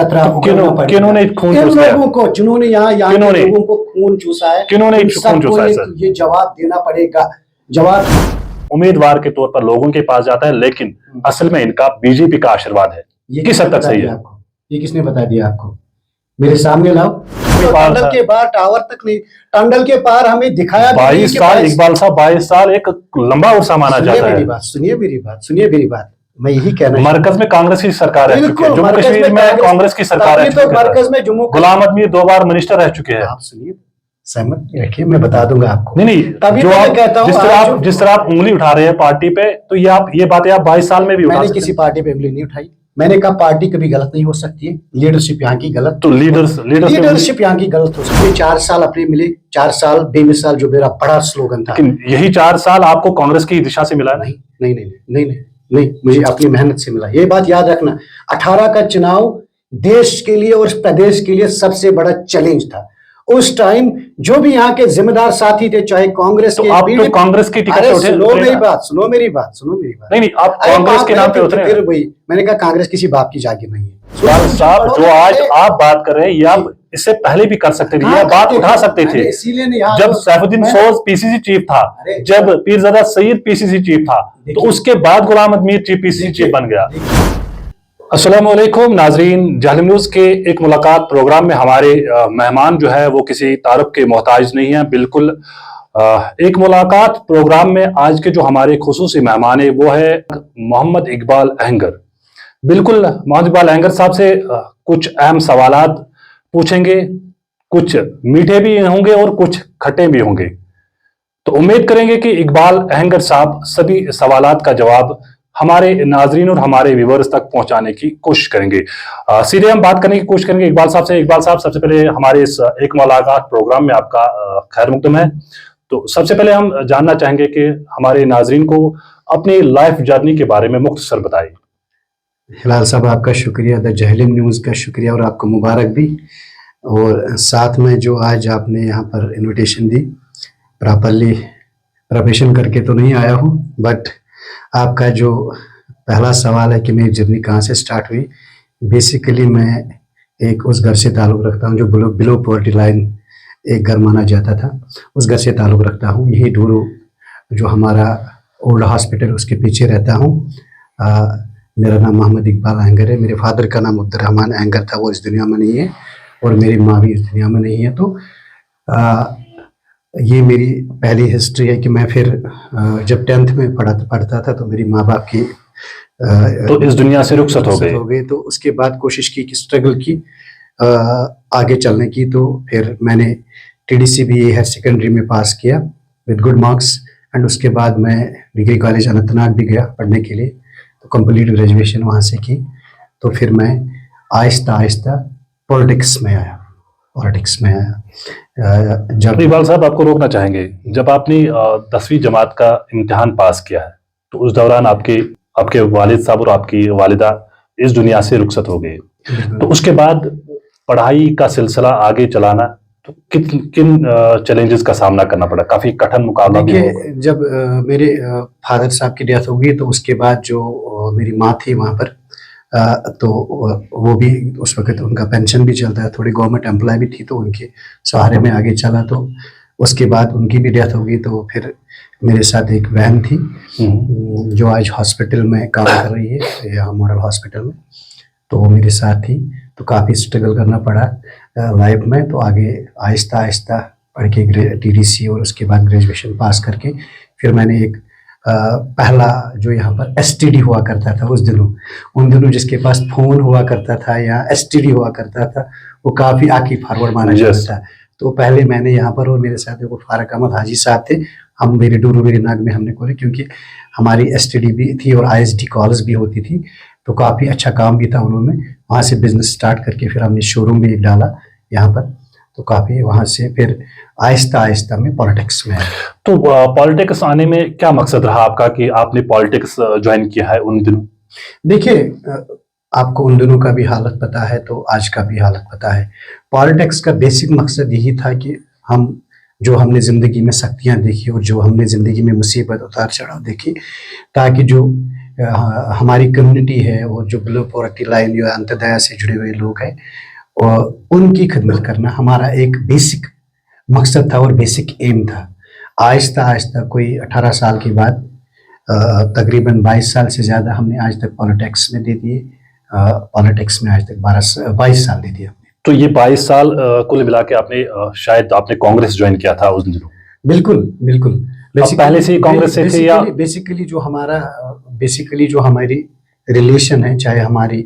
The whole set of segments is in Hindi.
खतरा उगलना पड़ेगा। किन्होंने खून इन चूसा है? लोगों को जिन्होंने यहाँ के लोगों को खून चूसा है, किन्होंने इन खून सबको चूसा है सर? ये जवाब देना पड़ेगा। जवाब उम्मीदवार के तौर पर लोगों के पास जाता है, लेकिन असल में इनका बीजेपी का आशीर्वाद है। ये किस हद तक सही है? आपको ये किसने बता दिया आपको? मेरे सामने लाओ। तो टंडल के पार टावर तक नहीं, टंडल के पार हमें दिखाया 22 साल इकबाल साहब, 22 साल एक लंबा उर्सा माना जाता है। सुनिए मेरी बात, मैं यही कहना, मरकज में कांग्रेस की सरकार है, जम्मू कश्मीर में कांग्रेस की सरकार है, तो मरकज में गुलाम नबी 2 बार मिनिस्टर रह चुके हैं। आप सुनिए, सहमत रखिए, मैं बता दूंगा आपको। नहीं तभी जो तो मैं आप कहता हूं, जिस तरह आप उंगली उठा रहे हैं पार्टी पे, तो ये बातें आप 22 साल में भी उठा सकते हैं। मैंने किसी पार्टी पे उंगली नहीं उठाई। मैंने कहा पार्टी कभी गलत नहीं हो सकती है, लीडरशिप यहाँ की गलत, तो लीडरशिप यहाँ की गलत हो सकती है। 4 साल अपने मिले, 4 साल बेमिसाल, जो मेरा बड़ा स्लोगन था। यही 4 साल आपको कांग्रेस की दिशा से मिला? नहीं, मुझे अपनी मेहनत से मिला। ये बात याद रखना, 18 का चुनाव देश के लिए और प्रदेश के लिए सबसे बड़ा चैलेंज था। उस टाइम जो भी यहाँ के जिम्मेदार साथी थे, चाहे कांग्रेस तो के, आप तो कांग्रेस की टिकट पे उठे। सुनो मेरी बात। नहीं, आप कांग्रेस के नाम पे उतरे। फिर वही मैंने कहा, कांग्रेस किसी बाप की जागीर नहीं है साहब। जो आज आप बात कर रहे हैं, ये आप इससे पहले भी कर सकते थे, ये बात उठा सकते थे। इसीलिए जब सैफुद्दीन सोज पीसीसी चीफ था, जब पीरजादा सईद पीसीसी चीफ था, तो उसके बाद गुलाम अमीर चीफ पीसीसी चीफ बन गया। अस्सलाम वालेकुम नाजरीन, जालिम न्यूज के एक मुलाकात प्रोग्राम में हमारे मेहमान जो है वो किसी तारुफ के मोहताज नहीं है। बिल्कुल एक मुलाकात प्रोग्राम में आज के जो हमारे खुसूसी मेहमान है वो है मोहम्मद इकबाल अहंगर। बिल्कुल मोहम्मद इकबाल अहंगर साहब से कुछ अहम सवालात पूछेंगे, कुछ मीठे भी होंगे और कुछ खट्टे भी होंगे। तो उम्मीद करेंगे कि इकबाल अहंगर साहब सभी सवालात का जवाब हमारे नाजरीन और हमारे व्यूअर्स तक पहुंचाने की कोशिश करेंगे। सीधे हम बात करने की कोशिश करेंगे इकबाल साहब से। इकबाल साहब, सबसे पहले हमारे इस एक मुलाकात प्रोग्राम में आपका खैर मकदम है। तो सबसे पहले हम जानना चाहेंगे कि हमारे नाजरीन को अपनी लाइफ जर्नी के बारे में मुख्तसर बताइए। हिलाल साहब, आपका शुक्रिया, द जालिम न्यूज़ का शुक्रिया, और आपको मुबारक भी। और साथ में जो आज आपने यहाँ पर इनविटेशन दी, प्रॉपरली प्रिपरेशन करके तो नहीं आया हूँ, बट आपका जो पहला सवाल है कि मेरी जर्नी कहाँ से स्टार्ट हुई। बेसिकली मैं एक उस घर से ताल्लुक़ रखता हूँ जो बिलो पॉवर्टी लाइन एक घर माना जाता था, उस घर से ताल्लुक़ रखता हूँ। यही डूरू जो हमारा ओल्ड हॉस्पिटल, उसके पीछे रहता हूँ। मेरा नाम मोहम्मद इकबाल अहंगर है। मेरे फादर का नाम अब्दुर्रहमान अहंगर था, वो इस दुनिया में नहीं है, और मेरी माँ भी इस दुनिया में नहीं है। तो ये मेरी पहली हिस्ट्री है कि मैं फिर जब 10th में पढ़ता था तो मेरी माँ बाप की तो इस दुनिया से रुखसत हो गए। तो उसके बाद कोशिश की कि स्ट्रगल की आगे चलने की। तो फिर मैंने TDC BA हायर सेकेंडरी में पास किया विद गुड मार्क्स, एंड उसके बाद मैं डिग्री कॉलेज अनंतनाग भी गया पढ़ने के लिए, तो कंप्लीट ग्रेजुएशन वहाँ से की। तो फिर मैं आहिस्ता आहिस्ता पॉलिटिक्स में आया। जब इकबाल साहब, आपको रोकना चाहेंगे, जब आपने 10वीं जमात का इम्तिहान पास किया है तो उस दौरान आपके वालिद साहब और आपकी वालिदा इस दुनिया से रुखसत हो गए। तो उसके बाद पढ़ाई का सिलसिला आगे चलाना, तो किन चैलेंजेस का सामना करना पड़ा? काफी कठिन मुकाबला भी देखिए, जब मेरे फादर साहब की डेथ हो गई तो उसके बाद जो मेरी माँ थी वहाँ पर, तो वो भी उस वक्त उनका पेंशन भी चलता है, थोड़ी गवर्नमेंट एम्प्लॉय भी थी, तो उनके सहारे में आगे चला। तो उसके बाद उनकी भी डेथ हो गई। तो फिर मेरे साथ एक बहन थी जो आज हॉस्पिटल में काम कर रही है, यहाँ मॉडल हॉस्पिटल में, तो वो मेरे साथ थी। तो काफ़ी स्ट्रगल करना पड़ा लाइफ में। तो आगे आहिस्ता आहिस्ता पढ़ के TDC और उसके बाद ग्रेजुएशन पास करके फिर मैंने एक पहला जो यहाँ पर STD हुआ करता था उन दिनों जिसके पास फ़ोन हुआ करता था या STD हुआ करता था, वो काफ़ी आगे फॉरवर्ड माना जाता था। तो पहले मैंने यहाँ पर, और मेरे साथ वो फारक अहमद हाजी साहब थे, हम मेरे डूरू मेरे नाग में हमने खोले, क्योंकि हमारी STD भी थी और ISD कॉल्स भी होती थी। तो काफ़ी अच्छा काम भी था उन्होंने। वहाँ से बिजनेस स्टार्ट करके फिर हमने शोरूम भी एक डाला यहाँ पर। तो काफ़ी वहाँ से फिर आहिस्ता आहिस्ता में पॉलिटिक्स में आया। तो पॉलिटिक्स आने में क्या मकसद रहा आपका कि आपने पॉलिटिक्स ज्वाइन किया है उन दिनों? देखिए, आपको उन दिनों का भी हालत पता है तो आज का भी हालत पता है। पॉलिटिक्स का बेसिक मकसद यही था कि हमने ज़िंदगी में सख्तियाँ देखी और जो हमने ज़िंदगी में मुसीबत उतार चढ़ाव देखी, ताकि जो हमारी कम्युनिटी है और जो बिलो पॉवर्टी लाइन या अंत्योदय से जुड़े हुए लोग हैं और उनकी खिदमत करना हमारा एक बेसिक मकसद था और बेसिक एम था। आहिस्ता आहिस्ता कोई 18 साल के बाद तकरीबन 22 साल से ज़्यादा हमने आज तक पॉलिटिक्स में दे दिए। पॉलिटिक्स में आज तक 22 साल दे दिए हमने। तो ये 22 साल कुल मिला के आपने शायद आपने कांग्रेस ज्वाइन किया था उस दिनों? बिल्कुल बिल्कुल। आप पहले से ही कांग्रेस से थे या? बेसिकली जो हमारी रिलेशन है, चाहे हमारी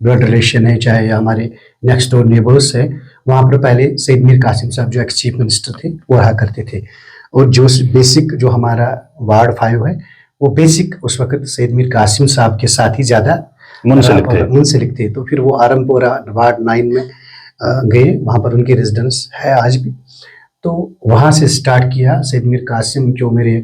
ब्लड रिलेशन है, चाहे हमारे नेक्स्ट डोर नेबर्स है, वहाँ पर पहले सैयद मीर कासिम साहब जो एक्स चीफ मिनिस्टर थे वो रहा करते थे। और जो बेसिक जो हमारा वार्ड 5 है वो बेसिक उस वक्त सैयद मीर कासिम साहब के साथ ही ज़्यादा मुंसलिक थे। तो फिर वो आरमपुरा वार्ड 9 में गए, वहाँ पर उनके रेजिडेंस है आज भी। तो वहाँ से स्टार्ट किया। सैयद मीर कासिम जो मेरे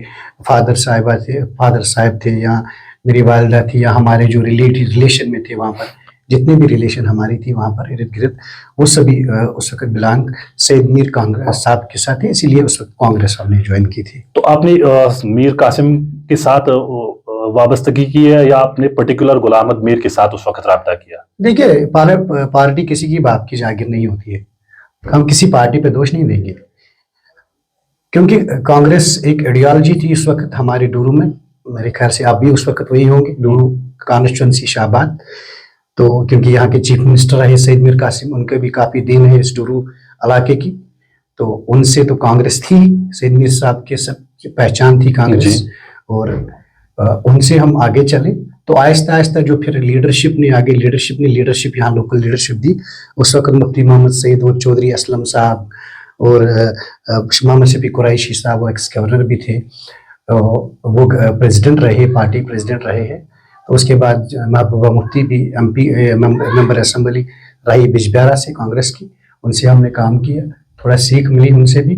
फादर साहब थे या मेरी वालिदा थी या हमारे जो रिलेशन में थे, वहाँ पर जितने भी रिलेशन हमारी थी वहाँ पर इर्द गिर्द, वो सभी उस वक्त बिलोंग सैयद मीर कांग्रेस साहब के साथ है, इसीलिए उस वक्त कांग्रेस हमने ज्वाइन की थी। तो आपने मीर कासिम के साथ वाबस्तगी की है या आपने पर्टिकुलर गुलाम अहमद मीर के साथ उस वक्त रब्ता किया? देखिए, पार्टी किसी की बाप की जागीर नहीं होती है। हम किसी पार्टी पे दोष नहीं देंगे, क्योंकि कांग्रेस एक आइडियोलॉजी थी उस वक्त हमारे डूरू में। मेरे ख्याल से आप भी उस वक्त वही होंगे, डूरू कॉन्स्टिट्यूंसी शाहबाद। तो क्योंकि यहाँ के चीफ मिनिस्टर रहे सैयद मीर कासिम, उनके भी काफ़ी देन है इस डूरू इलाके की। तो उनसे तो कांग्रेस थी, सैयद मीर साहब के सब की पहचान थी कांग्रेस, और उनसे हम आगे चले। तो आहिस्ता आहिस्ता जो फिर लीडरशिप ने यहाँ लोकल लीडरशिप दी। उस वक्त मुफ्ती मोहम्मद सईद और चौधरी असलम साहब और मोहम्मद शफी कुरैशी साहब, वो एक्स गवर्नर भी थे, वो प्रेसिडेंट रहे, पार्टी प्रेसिडेंट रहे हैं। तो उसके बाद महबूबा मुफ्ती भी MP मेंबर असेंबली रही बिजबिहारा से कांग्रेस की, उनसे हमने काम किया, थोड़ा सीख मिली उनसे भी।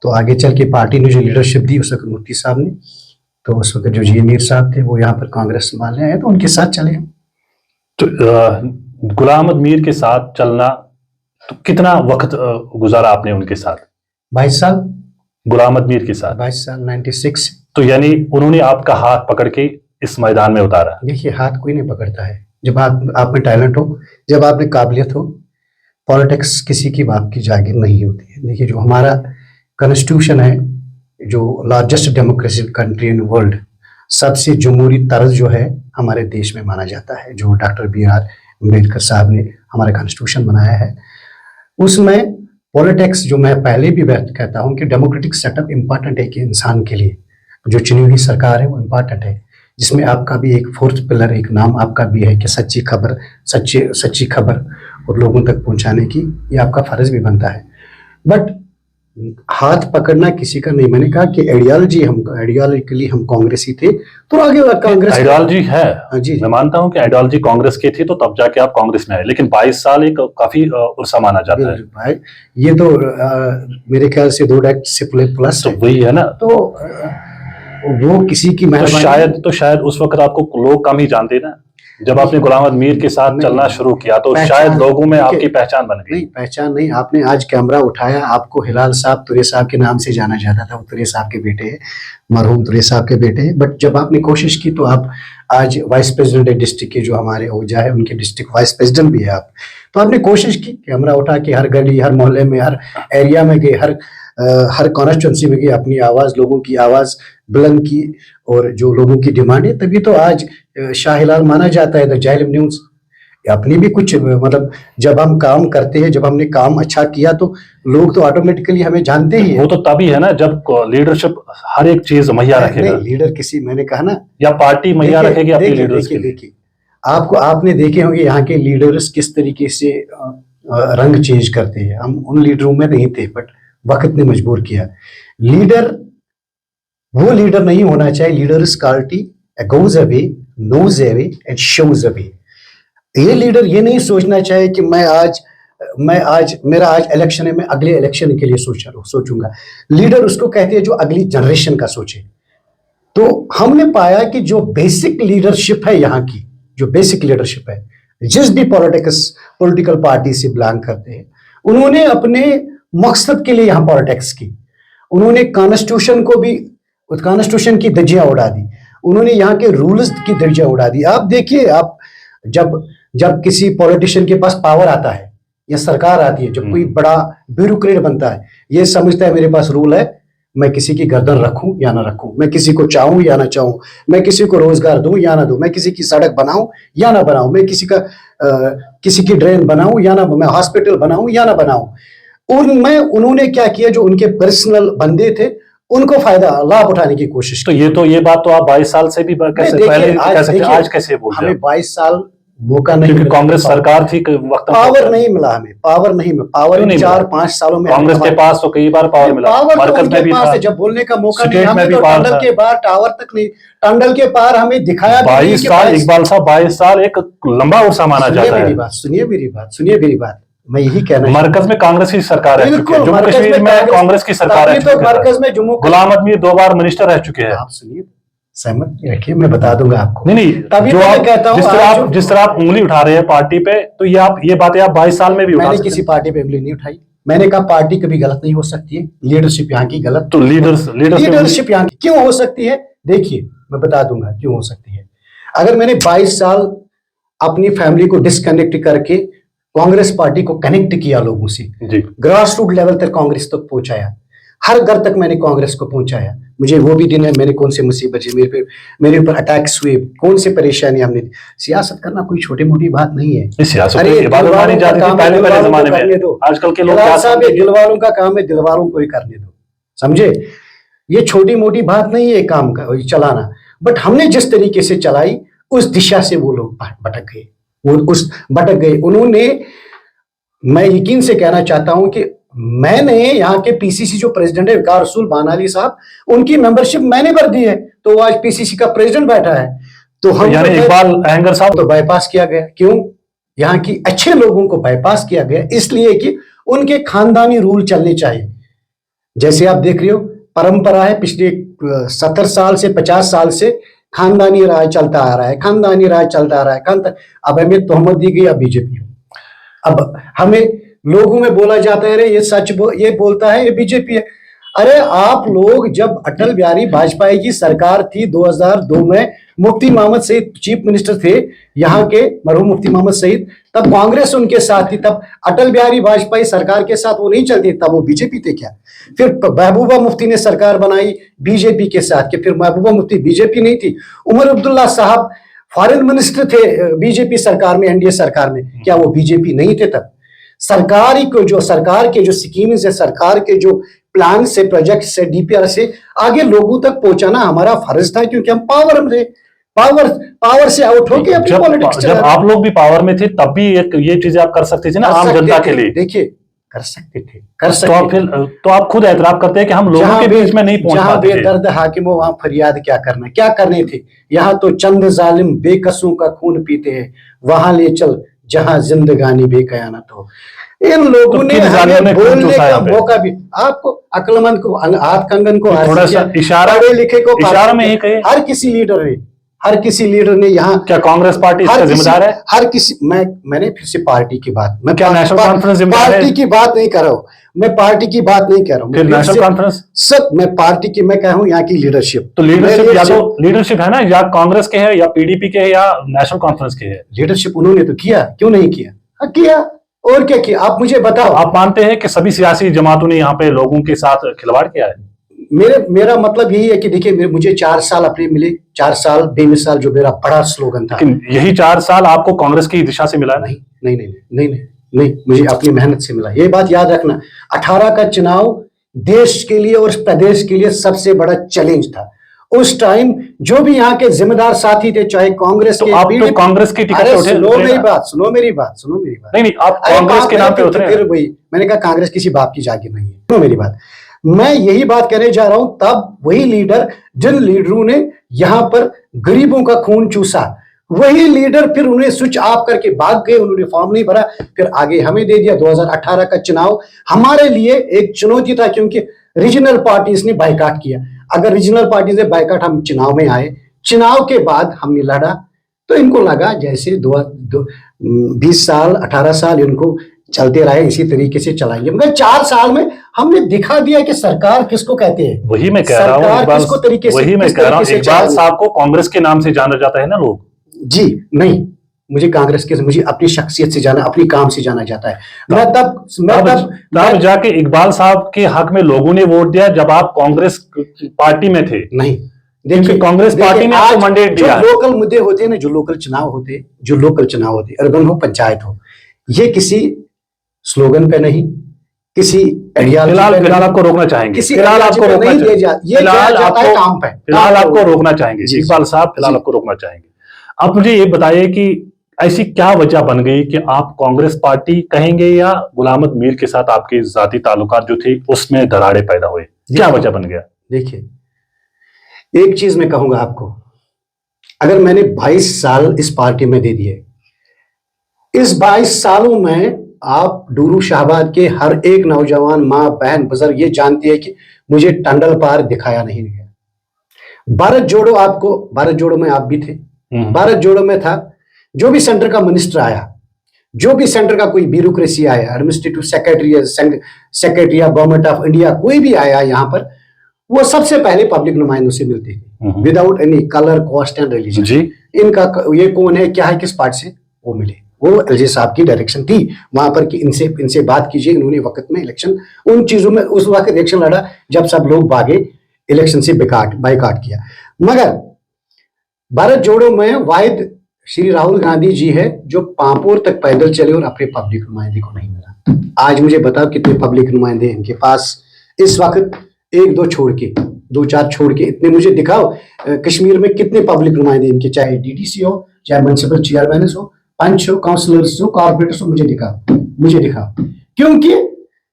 तो आगे चल के पार्टी ने जो लीडरशिप दी उस वक्त मुफ्ती साहब ने, तो उस वक्त जो जी मीर साहब थे वो यहाँ पर कांग्रेस संभालने आए, तो उनके साथ चले हम। तो गुलाम अहमद मीर के साथ चलना, तो कितना वक्त गुजारा आपने उनके साथ? 22 साल। गुलाम अहमद मीर के साथ 22 साल, 96। तो यानी उन्होंने आपका हाथ पकड़ के इस मैदान में उतारा? देखिए, हाथ कोई नहीं पकड़ता है। जब आप में टैलेंट हो, जब आप में काबिलियत हो, पॉलिटिक्स किसी की बाप की जागीर नहीं होती है। देखिए, जो हमारा कॉन्स्टिट्यूशन है, जो largest democratic country in world, सबसे जमहूरी तर्ज जो है हमारे देश में माना जाता है, जो डॉक्टर BR अम्बेडकर साहब ने हमारा कॉन्स्टिट्यूशन बनाया है, उसमें पॉलिटिक्स, जो मैं पहले भी व्यक्त कहता हूँ कि डेमोक्रेटिक सेटअप इम्पॉर्टेंट है कि इंसान के लिए जो चुनी हुई सरकार है वो इम्पॉर्टेंट है, जिसमें आपका भी एक फोर्थ पिलर, एक नाम आपका भी है कि सच्ची खबर और लोगों तक पहुंचाने की, ये आपका फर्ज भी बनता है। बट हाथ पकड़ना किसी का नहीं। मैंने कहा कि आइडियोलॉजिकली हम कांग्रेसी थे, तो आगे कांग्रेस आइडियोलॉजी है। जी, मैं मानता हूं कि आइडियोलॉजी कांग्रेस की थी, तो तब जाके आप कांग्रेस में आए, लेकिन 22 साल एक काफी उर्सा माना जाता है भाई। ये तो मेरे ख्याल से 2 डेट से प्लस तो वही है ना। तो वो किसी की मेहरबानी। तो शायद उस वक्त आपको लोग कम ही जानते ना, जब आपने गुलाम अहमद मीर के साथ चलना शुरू किया, तो शायद लोगों में आपकी पहचान बन गई। नहीं, पहचान नहीं। आपने आज कैमरा उठाया, आपको हिलाल साहब, तुरे साहब के नाम से जाना जाता था, वो तुरे साहब के बेटे हैं, मरहूम तुरे साहब के बेटे हैं। बट जब आपने कोशिश की तो आप आज वाइस प्रेसिडेंट है डिस्ट्रिक्ट के, जो हमारे ओजा है उनके डिस्ट्रिक्ट वाइस प्रेसिडेंट भी है आप। तो आपने कोशिश की, कैमरा उठा के हर गली, हर मोहल्ले में, हर एरिया में गए, हर कॉन्स्टिट्यूंसी में गई, अपनी आवाज़, लोगों की आवाज़ बुलंद की, और जो लोगों की डिमांड है, तभी तो आज शाह हिलाल माना जाता है, द जालिम न्यूज़। अपनी भी कुछ मतलब, जब हम काम करते हैं, जब हमने काम अच्छा किया तो लोग तो ऑटोमेटिकली हमें जानते ही है। वो तो तभी है ना जब लीडरशिप हर एक चीज मुहैया रखेगा। लीडर किसी, मैंने कहा ना, या पार्टी मुहैया रखेगी अपने लीडर्स के लिए। देखिए, आपने देखे होंगे यहाँ के लीडर्स किस तरीके से रंग चेंज करते हैं। हम उन लीडरों में नहीं थे, बट वक्त ने मजबूर किया। लीडर वो लीडर नहीं होना चाहिए। Leaders quality goes away, knows away and shows away. ये लीडर ये नहीं सोचना चाहिए कि मेरा आज इलेक्शन है, मैं अगले इलेक्शन के लिए सोचूंगा। लीडर उसको कहते हैं जो अगली जनरेशन का सोचे। तो हमने पाया कि जो बेसिक लीडरशिप है यहाँ की, जो बेसिक लीडरशिप है, जिस भी पॉलिटिकल पार्टी से बिलोंग करते हैं, उन्होंने अपने मकसद के लिए यहाँ पॉलिटिक्स की। उन्होंने कॉन्स्टिट्यूशन की धज्जियां उड़ा दी। उन्होंने यहाँ के रूल्स की धज्जियां उड़ा दी। आप देखिए, आप जब जब किसी पॉलिटिशियन के पास पावर आता है या सरकार आती है, जब कोई बड़ा ब्यूरोक्रेट बनता है, ये समझता है मेरे पास रूल है, मैं किसी की गर्दन रखूं या ना रखूं, मैं किसी को चाहूं या ना चाहूं, मैं किसी को रोजगार दूं या ना दूं, मैं किसी की सड़क बनाऊं या ना बनाऊं, मैं किसी की ड्रेन बनाऊं या ना, मैं हॉस्पिटल बनाऊं या ना बनाऊं। उन्होंने क्या किया, जो उनके पर्सनल बंदे थे उनको फायदा लाभ उठाने की कोशिश तो ये बात तो आप 22 साल से भी कैसे पहले कह सकते, आज कैसे बोलते हैं? हमें 22 साल मौका नहीं क्योंकि मिला, कांग्रेस सरकार थी वक्त, पावर नहीं मिला, हमें पावर नहीं मिला, पावर 4-5 सालों में कांग्रेस के पास तो कई बार पावर मिला, मरकज में भी था, जब बोलने का मौका नहीं, स्टेट में हमें भी तो पावर टंडल था। के पार टावर तक नहीं, टंडल के पार हमें दिखाया 22 साल, इकबाल साहब 22 साल एक लंबा अरसा माना जाता है। सुनिए मेरी बात, मैं यही कहना, मरकज में कांग्रेस की सरकार है, जम्मू कश्मीर में कांग्रेस की सरकार है, तो मरकज में गुलाम नबी 2 बार मिनिस्टर रह चुके हैं। आप सुनिए, सहमत रखिए, मैं बता दूंगा आपको। नहीं, तभी जो तो मैं आप कहता हूं, जिस तरह आप उंगली उठा रहे हैं पार्टी पे, तो ये बातें आप 22 साल में भी उठा मैंने सकते किसी पार्टी पे उंगली नहीं उठाई। मैंने कहा पार्टी कभी गलत नहीं हो सकती है, लीडरशिप यहाँ की गलत, तो लीडरशिप यहाँ की क्यों हो सकती है? देखिए, मैं बता दूंगा क्यों हो सकती है। अगर मैंने 22 साल अपनी फैमिली को डिस्कनेक्ट करके कांग्रेस पार्टी को कनेक्ट किया लोगों से, ग्रास रूट लेवल तक कांग्रेस तक पहुंचाया, हर घर तक मैंने कांग्रेस को पहुंचाया, मुझे वो भी दिन है मैंने कौन से मुसीबत मेरे ऊपर अटैक्स हुए, कौन से परेशानी हमने। सियासत करना कोई छोटी मोटी बात नहीं है। आजकल के लोग दिल वालों का काम है, दिल वालों को ही करने दो, समझे? ये छोटी मोटी बात नहीं है काम का चलाना, बट हमने जिस तरीके से चलाई उस दिशा से वो लोग भटक गए। उन्होंने, मैं यकीन से कहना चाहता हूं कि मैंने यहाँ के पीसीसी जो प्रेसिडेंट है विकार रसूल बानाली साहब, उनकी मेंबरशिप मैंने भर दी है, तो वो आज पीसीसी का प्रेसिडेंट बैठा है। तो हम यानी इकबाल अहंगर साहब तो बाईपास किया गया। क्यों? यहाँ की अच्छे लोगों को बाईपास किया गया इसलिए कि उनके खानदानी रूल चलने चाहिए। जैसे आप देख रहे हो, परंपरा है पिछले 70 साल से 50 साल से खानदानी राज चलता आ रहा है, अब हमें तोहमत दी गई, अब बीजेपी हो। अब हमें लोगों में बोला जाता है, ये सच ये बोलता है, ये बीजेपी है। अरे आप लोग, जब अटल बिहारी वाजपेयी की सरकार थी 2002 में, मुफ्ती मोहम्मद सईद चीफ मिनिस्टर थे यहाँ के, मरहूम मुफ्ती मोहम्मद सईद, तब कांग्रेस उनके साथ थी, तब अटल बिहारी वाजपेयी सरकार के साथ वो नहीं चलती, तब वो बीजेपी थे क्या? फिर महबूबा मुफ्ती ने सरकार बनाई बीजेपी के साथ, कि फिर महबूबा मुफ्ती बीजेपी नहीं थी? उमर अब्दुल्ला साहब फॉरेन मिनिस्टर थे बीजेपी सरकार में, एनडीए सरकार में, क्या वो बीजेपी नहीं थे तब? सरकार के जो स्कीम्स है, सरकार के जो प्लान से, प्रोजेक्ट से, डीपीआर से आगे लोगों तक पहुंचाना हमारा फर्ज था, क्योंकि हम पावर में थे। पावर से आउट होके अपनी पॉलिटिक्स। जब आप लोग भी पावर में थे तब भी ये चीजें आप कर सकते थे ना, आम जनता के लिए। देखिए, कर सकते थे। तो आप खुद एतराफ करते हैं कि हम लोगों के बीच में नहीं पहुंच पाते थे। बेदर्द हाकिमों वहां फरियाद क्या करने थे? यहाँ तो चंद जालिम बेकसों का खून पीते हैं, वहां ले चल जहां जिंदगानी बेकयानत हो। इन लोगों ने हमें बोलने का मौका भी, आपको अक्लमंद को, हाथ कंगन को, थोड़ा सा इशारा, पढ़े लिखे को इशारा में ही कहे, हर किसी लीडर ने यहाँ, क्या कांग्रेस पार्टी इसका जिम्मेदार है? हर किसी, मैंने फिर से पार्टी की बात, मैं क्या नेशनल कॉन्फ्रेंस जिम्मेदार है? पार्टी की बात नहीं कर रहा हूँ, मैं पार्टी की बात नहीं कर रहा हूँ, फिर नेशनल कॉन्फ्रेंस सब, मैं पार्टी की, मैं कह रहा हूँ यहाँ की लीडरशिप। तो लीडरशिप है ना, या कांग्रेस के है, या पीडीपी के है, या नेशनल कॉन्फ्रेंस के है? लीडरशिप उन्होंने तो किया, क्यों नहीं किया? किया, और क्या किया? आप मुझे बताओ। आप मानते हैं कि सभी सियासी जमातों ने यहाँ पे लोगों के साथ खिलवाड़ किया है? मेरा मतलब यही है कि देखिए, मुझे 4 साल अपने मिले, 4 साल बेमिसाल, जो मेरा बड़ा स्लोगन था। यही 4 साल आपको कांग्रेस की दिशा से मिला? नहीं, मुझे अपनी मेहनत से मिला। ये बात याद रखना, 18 का चुनाव देश के लिए और प्रदेश के लिए सबसे बड़ा चैलेंज था। उस टाइम जो भी यहाँ के जिम्मेदार साथी थे, चाहे कांग्रेस तो आप तो कांग्रेस की टिकट उठे? सुनो मेरी बात। नहीं, आप कांग्रेस के नाम पे उतरे। फिर वही मैंने कहा, कांग्रेस किसी बाप की जागीर नहीं है। सुनो मेरी बात, मैं यही बात कहने जा रहा हूं। तब वही लीडर, जिन लीडरों ने यहाँ पर गरीबों का खून चूसा, वही लीडर फिर उन्हें स्विच ऑफ करके भाग गए, उन्होंने फॉर्म नहीं भरा, फिर आगे हमें दे दिया। 2018 का चुनाव हमारे लिए एक चुनौती था, क्योंकि रीजनल पार्टीज ने बाइकाट किया। अगर रीजनल पार्टी से बाइकाट, हम चुनाव में आए, चुनाव के बाद हमने लड़ा, तो इनको लगा जैसे 20 साल 18 साल इनको चलते रहे, इसी तरीके से चलाएंगे, मगर 4 साल में हमने दिखा दिया कि सरकार किसको कहते हैं। वही मैं कह रहा हूँ सरकार किसको तरीके से, वही मैं किस कह रहा हूँ, तरीके से इकबाल चलाएंगे। साहब को कांग्रेस के नाम से जाना जाता है ना लोग। जी नहीं, मुझे कांग्रेस के, मुझे अपनी शख्सियत से जाना, अपनी काम से जाना जाता है। तब जाके इकबाल साहब के हक में लोगों ने वोट दिया जब आप कांग्रेस पार्टी में थे। नहीं, देखिए कांग्रेस पार्टी ने आपको मैंडेट दिया। जो लोकल मुद्दे होते हैं ना, जो लोकल चुनाव होते, अर्बन हो, पंचायत हो, ये किसी स्लोगन पे नहीं, किसी फिलहाल आपको रोकना चाहेंगे, फिलहाल आपको रोकना चाहेंगे इकबाल साहब, फिलहाल आपको रोकना चाहेंगे। आप मुझे ये बताइए कि ऐसी क्या वजह बन गई कि आप कांग्रेस पार्टी कहेंगे या गुलाम अहमद मीर के साथ आपके जाती ताल्लुकात जो थे उसमें दरारें पैदा हुए, क्या वजह बन गया? देखिए, एक चीज मैं कहूंगा आपको, अगर मैंने 22 साल इस पार्टी में दे दिए, इस 22 सालों में आप डूरू शाहबाद के हर एक नौजवान, माँ, बहन, बुजुर्ग ये जानती है कि मुझे टंडल पार दिखाया नहीं गया। भारत जोड़ो, आपको भारत जोड़ो में आप भी थे, भारत जोड़ो में था, जो भी सेंटर का मिनिस्टर आया, जो भी सेंटर का कोई ब्यूरोक्रेसी आया, एडमिनिस्ट्रेटिव सेक्रेटरी या गवर्नमेंट ऑफ इंडिया कोई भी आया यहाँ पर, वो सबसे पहले पब्लिक नुमाइंदों से मिलते थे, without any colour, caste and religion. इनका ये कौन है, क्या है, किस पार्टी से, वो मिले। वो एलजे साहब की डायरेक्शन थी वहां पर कि इनसे बात कीजिए। इन्होंने वक्त में इलेक्शन, उन चीजों में उस वक्त इलेक्शन लड़ा जब सब लोग भागे, इलेक्शन से बाइकाट किया। मगर भारत जोड़ो में वाहिद श्री राहुल गांधी जी है जो पांपोर तक पैदल चले और अपने पब्लिक नुमाइंदे को नहीं मिला। आज मुझे बताओ कितने पब्लिक नुमाइंदे इनके पास इस वक्त, 1-2 छोड़ के, 2-4 छोड़ के, इतने मुझे दिखाओ कश्मीर में कितने पब्लिक नुमाइंदे इनके, चाहे डीडीसी हो, चाहे म्युनिसिपल चेयरमैन हो, पंच हो, काउंसलर्स हो, कॉर्पोरेटर्स हो, मुझे दिखाओ। क्योंकि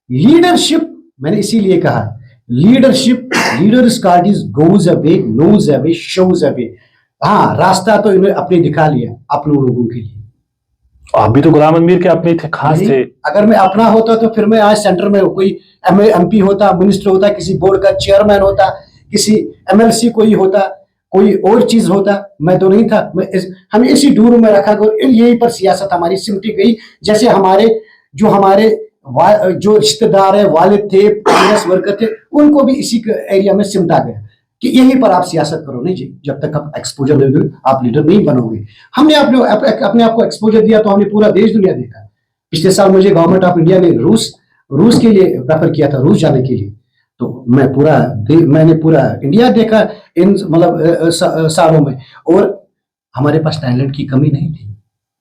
लीडरशिप, मैंने इसीलिए कहा, leaders card is goes away, knows away, shows away. हाँ, रास्ता तो इन्होंने अपने दिखा लिया अपने लोगों के लिए। आप भी तो गुलाम अहमद मीर के अपने थे, खास थे। अगर मैं अपना होता तो फिर मैं आज सेंटर में कोई एमपी होता, मिनिस्टर होता, किसी बोर्ड का चेयरमैन होता, किसी एमएलसी कोई होता, कोई और चीज होता। मैं तो नहीं था। हमें इसी डूर में रखा गया, यही पर सियासत हमारी सिमटी गई। जैसे हमारे जो रिश्तेदार है, वालिद थे, कांग्रेस वर्कर थे, उनको भी इसी एरिया में सिमटा गया कि यहीं पर आप सियासत करो। नहीं जी, जब तक आप एक्सपोजर दोगे आप लीडर नहीं बनोगे। हमने अपने आप को एक्सपोजर दिया तो हमने पूरा देश दुनिया देखा। पिछले साल मुझे गवर्नमेंट ऑफ इंडिया ने रूस के लिए प्रेफर किया था, रूस जाने के लिए। तो मैंने पूरा इंडिया देखा इन मतलब सालों में, और हमारे पास टैलेंट की कमी नहीं थी।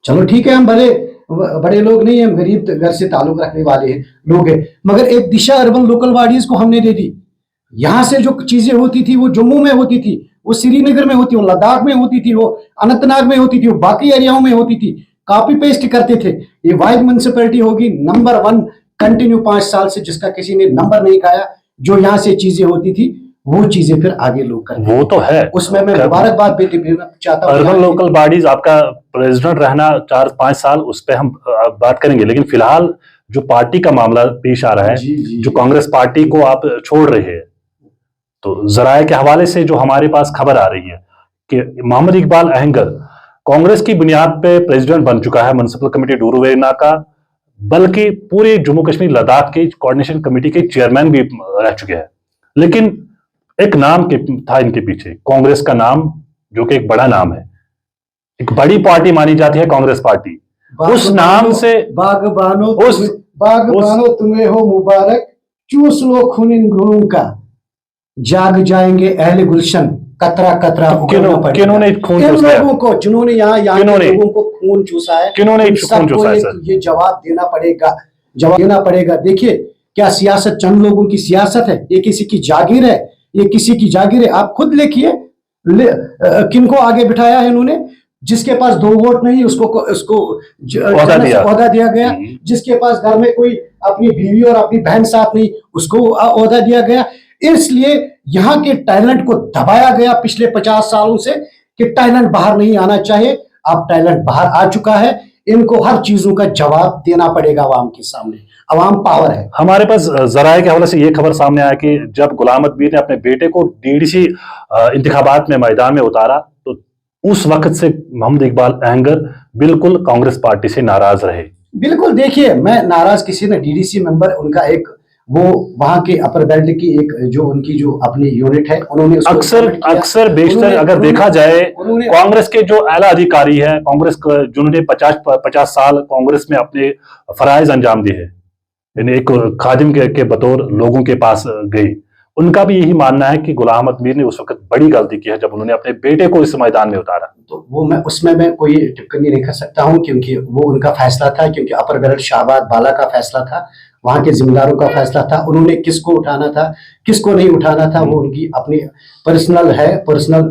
चलो ठीक है, हम बड़े लोग नहीं, हम गरीब घर से ताल्लुक रखने वाले हैं लोग हैं, मगर एक दिशा अर्बन लोकल बॉडीज को हमने दे दी। यहाँ से जो चीजें होती थी वो जम्मू में होती थी, वो श्रीनगर में होती, वो लद्दाख में होती थी, वो अनंतनाग में होती थी, वो बाकी एरियाओं में होती थी। कॉपी पेस्ट करते थे। ये वाइड म्युनिसिपैलिटी होगी नंबर 1 कंटिन्यू 5 साल से, जिसका किसी ने नंबर नहीं खाया। जो यहाँ से चीजें होती थी वो चीजें फिर आगे लोग करते, वो तो है, उसमें मैं मुबारकबाद देना चाहता हूँ। अर्बन लोकल बॉडीज, आपका प्रेसिडेंट रहना 4-5 साल, उस पर हम बात करेंगे, लेकिन फिलहाल जो पार्टी का मामला पेश आ रहा है, जो कांग्रेस पार्टी को आप छोड़ रहे हैं, तो जराये के हवाले से जो हमारे पास खबर आ रही है कि मोहम्मद इकबाल अहंगर कांग्रेस की बुनियाद पे प्रेसिडेंट बन चुका है म्युनिसिपल कमेटी डूरूवेना का, बल्कि पूरे जम्मू कश्मीर लद्दाख के कोऑर्डिनेशन कमेटी के चेयरमैन भी रह चुके हैं। लेकिन एक नाम था इनके पीछे, कांग्रेस का नाम, जो कि एक बड़ा नाम है, एक बड़ी पार्टी मानी जाती है कांग्रेस पार्टी। उस नाम से बागबानो तुम्हें हो मुबारक, चूस लो खून इन घुनों का, जाग जाएंगे अहले गुलशन, कतरा कतरा किन्होंने खून चूसा है? लोगों को जिन्होंने यहाँ के लोगों को खून चूसा है, किन्होंने खून चूसा है सर? ये जवाब देना पड़ेगा। देखिए, क्या सियासत चंद लोगों की सियासत है? ये किसी की जागीर है, ये किसी की जागीर है। आप खुद लिखिए किनको आगे बिठाया है इन्होंने। जिसके पास 2 वोट नहीं उसको ओहदा दिया गया, जिसके पास घर में कोई अपनी बीवी और अपनी बहन साथ नहीं उसको ओहदा दिया गया। इसलिए यहाँ के टैलेंट को दबाया गया पिछले 50 सालों से कि टैलेंट बाहर नहीं आना चाहिए। अब टैलेंट बाहर आ चुका है, इनको हर चीजों का जवाब देना पड़ेगा अवाम के सामने। अवाम पावर है। हमारे पास जराये के हवाले से ये खबर सामने आया कि जब गुलाम अहमद मीर ने अपने बेटे को डीडीसी इंतखाबात में मैदान में उतारा, तो उस वक्त से मोहम्मद इकबाल अहंगर बिल्कुल कांग्रेस पार्टी से नाराज रहे। बिल्कुल, देखिए मैं नाराज किसी ने डीडीसी मेंबर उनका एक वो वहां के अपर बेल्ट की एक जो उनकी जो अपनी यूनिट है उन्होंने उसको अक्सर implement किया। अक्सर बेशतर उन्होंने- अगर उन्होंने- देखा जाए उन्होंने कांग्रेस के जो आला अधिकारी हैं, जिन्होंने 50 साल कांग्रेस में अपने फराइज अंजाम दिए हैं, यानी एक खादिम के बतौर लोगों के पास गए, उनका भी यही मानना है कि गुलाम अहमद मीर ने उस वक्त बड़ी गलती की है जब उन्होंने अपने बेटे को इस मैदान में उतारा। तो वो मैं उसमें मैं कोई टिप्पणी नहीं कर सकता हूं क्योंकि वो उनका फैसला था, क्योंकि अपर बेल्ट शाहबाद बाला का फैसला था, वहां के जिम्मेदारों का फैसला था। उन्होंने किसको उठाना था किसको नहीं उठाना था वो उनकी अपनी पर्सनल है, पर्सनल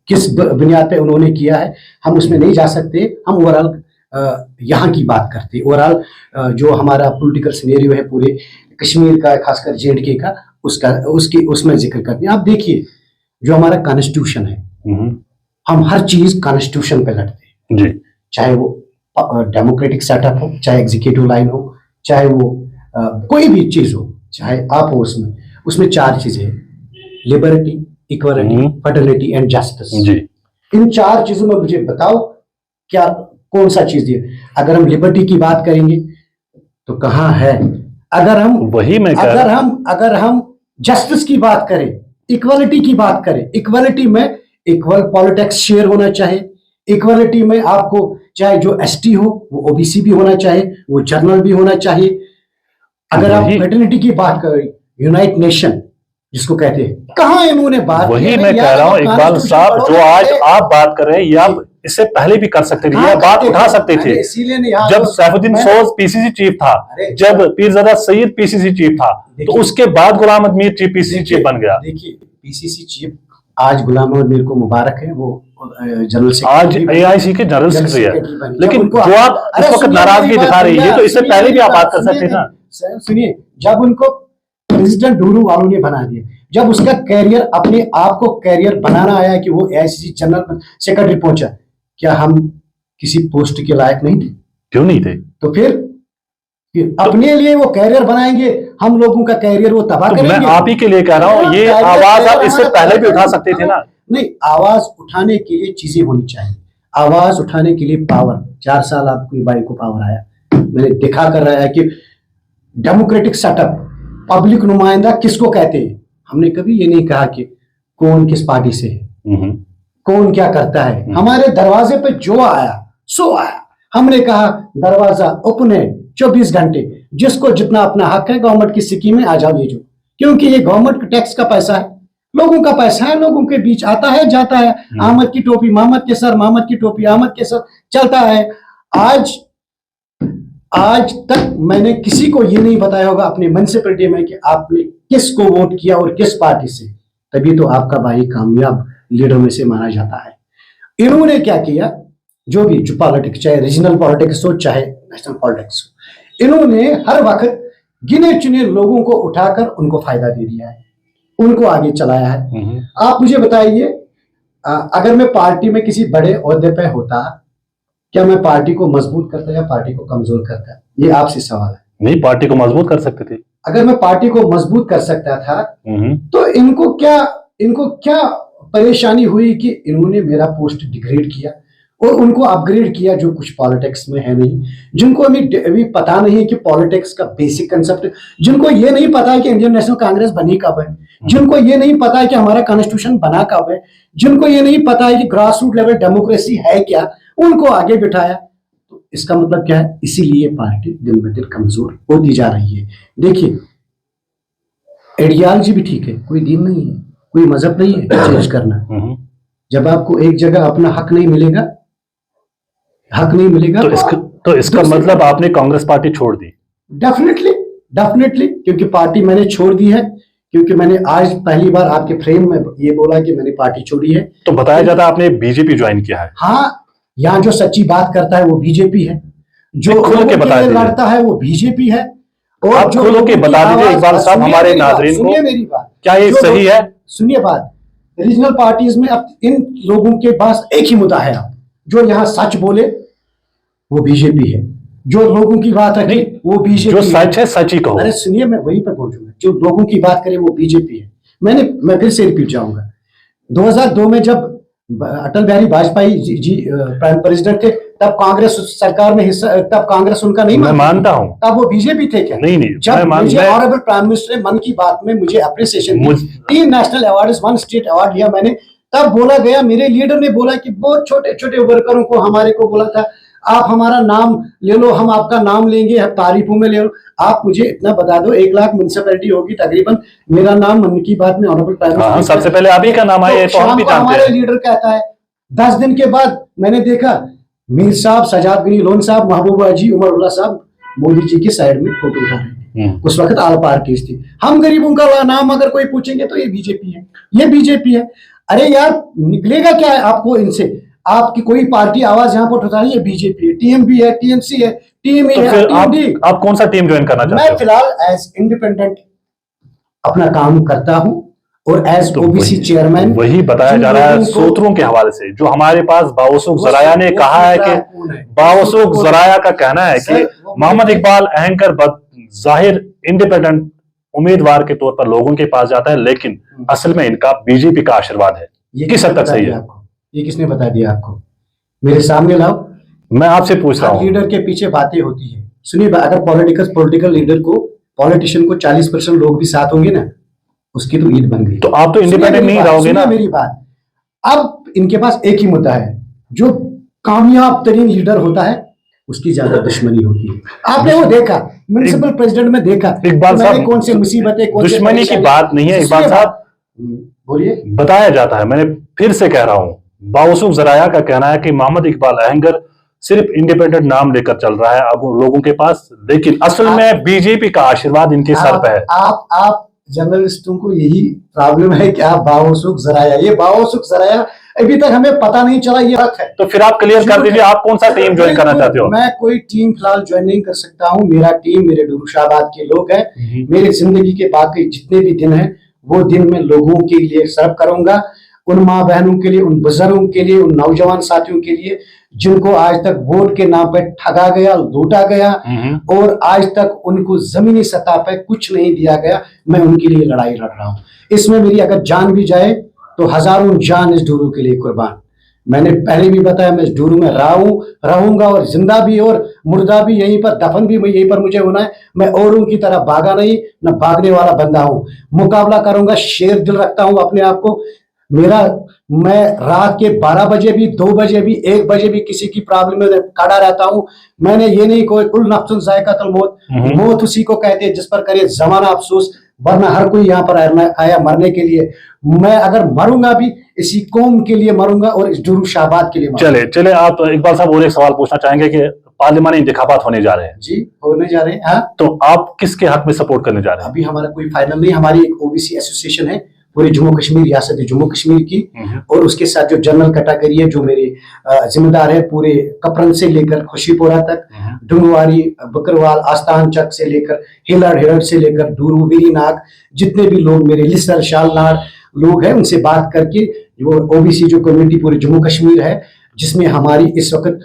किस बुनियाद पे उन्होंने किया है हम उसमें नहीं जा सकते। हम ओवरऑल यहाँ की बात करते हैं, ओवरऑल जो हमारा पॉलिटिकल सिनेरियो है पूरे कश्मीर का, खासकर जेएंडके का, उसमें जिक्र करते हैं। आप देखिए जो हमारा कॉन्स्टिट्यूशन है, हम हर चीज कॉन्स्टिट्यूशन पे लड़ते हैं जी, चाहे वो डेमोक्रेटिक सेटअप हो, चाहे एग्जीक्यूटिव लाइन हो, चाहे वो कोई भी चीज हो, चाहे आप हो उसमें 4 चीजें हैं, liberty, equality, fertility and justice. जी, इन 4 चीजों में मुझे बताओ क्या कौन सा चीज है। अगर हम लिबर्टी की बात करेंगे तो कहाँ है, वही मैं कह रहा हूं। अगर हम जस्टिस की बात करें, इक्वालिटी की बात करें, इक्वालिटी में इक्वल पॉलिटिक्स शेयर होना चाहिए। इक्वालिटी में आपको चाहे जो एसटी हो वो ओबीसी भी होना चाहिए, वो जर्नल भी होना चाहिए। अगर आप फर्टिलिटी की बात करें, यूनाइटेड नेशन जिसको कहते हैं, कहाँ इन्होंने बात की? वही मैं कह रहा हूँ इकबाल साहब, जो आज आप बात कर रहे हैं ये आप इससे पहले भी कर सकते थे, ये बात उठा सकते थे। इसीलिए जब सैफुद्दीन सोज पीसीसी चीफ था, जब पीरजादा सईद पीसीसी चीफ था, तो उसके बाद Ghulam Ahmad Mir chief PCC chief बन गया। देखिए पीसीसी चीफ आज गुलाम अहमद मीर को मुबारक है, वो जनरल आज एआईसी के जनरल सेक्रेटरी है, लेकिन जो आप इस वक्त नाराजगी दिखा रही है तो इससे पहले भी आप बात कर सकते ना। सुनिए, जब उनको प्रेसिडेंट डूरू वालों ने बना दिया, जब उसका कैरियर अपने आप को कैरियर बनाना आया कि वो एआईसीसी जनरल सेक्रेटरी पहुंचा, क्या हम किसी पोस्ट के लायक नहीं थे? क्यों नहीं थे? तो फिर अपने लिए वो कैरियर बनाएंगे, हम लोगों का कैरियर वो तबाह करेंगे। मैं आप ही के लिए कह रहा हूँ, ये आवाज आप इससे पहले भी उठा सकते थे ना। नहीं, आवाज उठाने के लिए चीजें होनी चाहिए, आवाज उठाने के लिए पावर। 4 साल आपकी बाई को पावर आया, मैंने दिखा कर रहा है कि डेमोक्रेटिक सेटअप, पब्लिक नुमाइंदा किसको कहते हैं। हमने कभी ये नहीं कहा कि कौन किस पार्टी से है, कौन क्या करता है। हमारे दरवाजे पे जो आया सो आया। हमने कहा दरवाजा ओपन है 24 घंटे, जिसको जितना अपना हक है गवर्नमेंट की स्कीम में आ जाओ ले जाओ, क्योंकि ये गवर्नमेंट टैक्स का पैसा है, लोगों का पैसा है, लोगों के बीच आता है जाता है। अहमद की टोपी मोहम्मद के सर, मोहम्मद की टोपी अहमद के सर चलता है। आज तक मैंने किसी को ये नहीं बताया होगा अपने म्युनिसिपैलिटी में कि आपने किसको वोट किया और किस पार्टी से, तभी तो आपका भाई कामयाब लीडर में से माना जाता है। इन्होंने क्या किया, जो भी जो पॉलिटिक्स, चाहे रीजनल पॉलिटिक्स हो चाहे नेशनल पॉलिटिक्स हो, इन्होंने हर वक्त गिने चुने लोगों को उठाकर उनको फायदा दे दिया है, उनको आगे चलाया है। आप मुझे बताइए, अगर मैं पार्टी में किसी बड़े ओहदे पे होता, क्या मैं पार्टी को मजबूत करता या पार्टी को कमजोर करता? ये आपसे सवाल है। नहीं, पार्टी को मजबूत कर सकते थे। अगर मैं पार्टी को मजबूत कर सकता था तो इनको क्या परेशानी हुई कि इन्होंने मेरा पोस्ट डिग्रेड किया और उनको अपग्रेड किया, जो कुछ पॉलिटिक्स में है नहीं, जिनको अभी पता नहीं है कि पॉलिटिक्स का बेसिक कंसेप्ट, जिनको ये नहीं पता है कि इंडियन नेशनल कांग्रेस बनी कब है, जिनको ये नहीं पता है कि हमारा कॉन्स्टिट्यूशन बना कब है, जिनको ये नहीं पता है कि ग्रास रूट लेवल डेमोक्रेसी है क्या, उनको आगे बिठाया। तो इसका मतलब क्या है? इसीलिए पार्टी दिन ब दिन कमजोर होती जा रही है। देखिए आइडियोलॉजी भी ठीक है, कोई दीन नहीं है, कोई मजहब नहीं है चेंज करना। जब आपको एक जगह अपना हक नहीं मिलेगा तो इसका मतलब आपने कांग्रेस पार्टी छोड़ दी? डेफिनेटली, क्योंकि पार्टी मैंने छोड़ दी है, क्योंकि मैंने आज पहली बार आपके फ्रेम में ये बोला कि मैंने पार्टी छोड़ी है। तो बताया जाता है आपने बीजेपी ज्वाइन किया है। हाँ, यहाँ जो सच्ची बात करता है वो बीजेपी है, जो खुल के बता दीजिए लड़ता है वो बीजेपी है। और आप खुल के बता दीजिए इकबाल साहब हमारे नाज़रीन को, सुनिए मेरी बात, क्या ये सही है? सुनिए बात, रीजनल पार्टीज में अब इन लोगों के पास एक ही मुद्दा है, जो यहाँ सच बोले वो बीजेपी है, जो लोगों की बात है वो बीजेपी, जो सच है सच ही कहो। अरे सुनिए, मैं वहीं पर पहुंचूंगा, जो लोगों की बात करे वो बीजेपी है। मैं फिर से रिपीट जाऊंगा, 2002 में जब अटल बिहारी वाजपेयी जी प्राइम प्रेसिडेंट थे, तब कांग्रेस उस सरकार में हिस्सा, तब कांग्रेस उनका नहीं मैं मानता हूं। तब वो बीजेपी थे क्या? नहीं नहीं, जब मुझे मैं ऑनरेबल प्राइम मिनिस्टर ने मन की बात में मुझे अप्रिसिएशन दी, 3 नेशनल अवार्ड 1 स्टेट अवार्ड लिया मैंने, तब बोला गया, मेरे लीडर ने बोला कि बहुत छोटे छोटे वर्करों को हमारे को बोला था आप हमारा नाम ले लो, हम आपका नाम लेंगे, हम तारीफों में ले लो। आप मुझे इतना बता दो, 1 लाख म्युनिसिपैलिटी होगी तकरीबन, मेरा नाम मन की बात में ऑनरेबल प्राइम मिनिस्टर सबसे पहले आप ही का नाम आया, तो हम भी जानते हैं। हमारे लीडर कहता है, 10 दिन के बाद मैंने देखा मीर साहब, सजाद गनी लोन साहब, महबूबा जी, उमर साहब मोदी जी की साइड में फोटो उठा रहे हैं। उस वक्त आल पार्टीज थी। हम गरीबों का नाम अगर कोई पूछेंगे तो ये बीजेपी है, ये बीजेपी है। अरे यार निकलेगा क्या है आपको इनसे? आपकी कोई पार्टी आवाज यहाँ पर उठा रही है, बीजेपी है, टीएमबी है, टीएमसी है, टीएमए तो है, आप कौन सा टीम ज्वाइन करना चाहते हो? मैं फिलहाल एज इंडिपेंडेंट अपना काम करता हूँ और एज ओबीसी चेयरमैन। वही बताया जा रहा है सूत्रों के हवाले से, जो हमारे पास बावसूख जराया ने कहा है कि बावसूख जराया का कहना है कि मोहम्मद इकबाल अहंकर जाहिर इंडिपेंडेंट उम्मीदवार के तौर पर लोगों के पास जाता है, लेकिन असल में इनका बीजेपी का आशीर्वाद है। ये किस हद तक सही है? ये किसने बता दिया आपको? मेरे सामने लाओ, मैं आपसे पूछ रहा हूँ। लीडर के पीछे बातें होती है। सुनिए, अगर पॉलिटिकल लीडर को, पॉलिटिशियन को 40% लोग भी साथ होंगे ना, उसकी तो ईद बन गई। तो आप तो इंडिपेंडेंट नहीं रहोगे ना? मेरी बात, अब इनके पास एक ही मुद्दा है, जो कामयाब तरीन लीडर होता है उसकी ज्यादा दुश्मनी होती है। आपने वो देखा म्युनिसिपल प्रेसिडेंट में देखा इकबाल साहब, कौन से मुसीबतें, दुश्मनी की बात नहीं है इकबाल साहब, बोलिए। बताया जाता है, मैंने फिर से कह रहा हूं, बावसूख जराया का कहना है कि मोहम्मद इकबाल अहंगर सिर्फ इंडिपेंडेंट नाम लेकर चल रहा है अब लोगों के पास, लेकिन असल में बीजेपी का आशीर्वाद इनके सर पे है। आप जर्नलिस्टों को यही प्रॉब्लम है कि आप बावसूख जराया, ये बावसूख जराया अभी तक हमें पता नहीं चला ये हक है। तो फिर आप क्लियर कर दीजिए, आप कौन सा टीम ज्वाइन करना चाहते हो? मैं कोई टीम फिलहाल ज्वाइन नहीं कर सकता हूँ। मेरा टीम मेरे डुरुशाबाद के लोग हैं। मेरी जिंदगी के बाकी जितने भी दिन हैं वो दिन मैं लोगों के लिए सर्व करूंगा, उन माँ बहनों के लिए, उन बुजुर्गों के लिए, उन नौजवान साथियों के लिए जिनको आज तक वोट के नाम पर ठगा गया, लूटा गया और आज तक उनको जमीनी सतह पर कुछ नहीं दिया गया। मैं उनके लिए लड़ाई लड़ रहा हूँ। इसमें मेरी अगर जान भी जाए तो हजारों जान इस डूरू के लिए कुर्बान। मैंने पहले भी बताया, मैं इस डूरू में रहा हूं, रहूंगा, और जिंदा भी और मुर्दा भी यहीं पर, दफन भी यहीं पर मुझे होना है। मैं औरों की तरह भागा नहीं, न भागने वाला बंदा हूं। मुकाबला करूंगा, शेर दिल रखता हूं अपने आप को। मैं रात के 12 बजे भी, 2 बजे भी, 1 बजे भी किसी की प्रॉब्लम में खड़ा रहता हूं। मैंने ये नहीं कोई कुल नफ्सुन ज़ायक़ातुल मौत, मौत उसी को कहते हैं जिस पर करे ज़माना अफसोस, वरना हर कोई यहाँ पर आया मरने के लिए। मैं अगर मरूंगा भी इसी कौम के लिए मरूंगा और इस डुरूशाबाद के लिए मरूंगा। चले आप इकबाल साहब और एक सवाल पूछना चाहेंगे कि पार्लियामानी इंतखाबात होने जा रहे हैं। जी, होने जा रहे हैं। हाँ, तो आप किसके हक में सपोर्ट करने जा रहे हैं? अभी हमारा कोई फाइनल नहीं। हमारी एक ओबीसी एसोसिएशन है पूरे जम्मू कश्मीर, रियासत जम्मू कश्मीर की, और उसके साथ जो जनरल कैटेगरी है, जो मेरे जिम्मेदार है, पूरे कपरन से लेकर खुशीपुरा तक, डुंगवारी, बकरवाल, आस्तान चक से लेकर हिलड़ से लेकर डूरू, वीरीनाग, जितने भी लोग मेरे लिस्टर शालनार लोग हैं, उनसे बात करके वो ओबीसी जो कम्युनिटी पूरे जम्मू कश्मीर है, जिसमें हमारी इस वक्त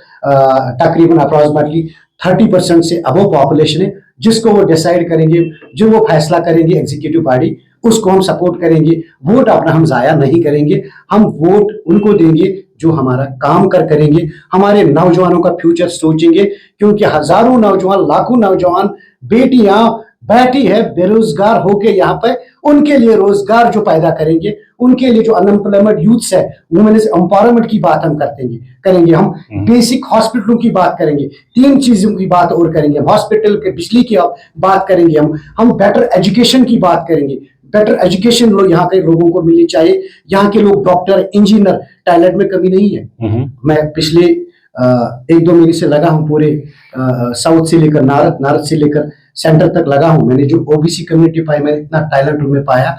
तकरीबन अप्रॉक्सिमेटली 30% से अबव पॉपुलेशन है, जिसको वो डिसाइड करेंगे, जो वो फैसला करेंगे एग्जीक्यूटिव बॉडी, उसको हम सपोर्ट करेंगे। वोट अपना हम जाया नहीं करेंगे, हम वोट उनको देंगे जो हमारा काम करेंगे, हमारे नौजवानों का फ्यूचर सोचेंगे, क्योंकि हजारों नौजवान, लाखों नौजवान बेटियां बैठी है बेरोजगार होके यहाँ पे, उनके लिए रोजगार जो पैदा करेंगे, उनके लिए जो अनएम्प्लॉयमेंट यूथ्स है, वुमेन्स एम्पावरमेंट की बात हम करेंगे हम बेसिक हॉस्पिटलों की बात करेंगे, 3 चीजों की बात और करेंगे, हॉस्पिटल के बिजली की बात करेंगे, हम बेटर एजुकेशन की बात करेंगे। बेटर एजुकेशन लोग यहाँ के लोगों को मिलनी चाहिए। यहाँ के लोग डॉक्टर, इंजीनियर, टैलेंट में कमी नहीं है। मैं पिछले 1-2 महीने से लगा हूँ, पूरे साउथ से लेकर नारद से लेकर सेंटर तक लगा हूँ। मैंने जो ओबीसी कम्युनिटी पाई, मैंने इतना टैलेंट उनमें पाया,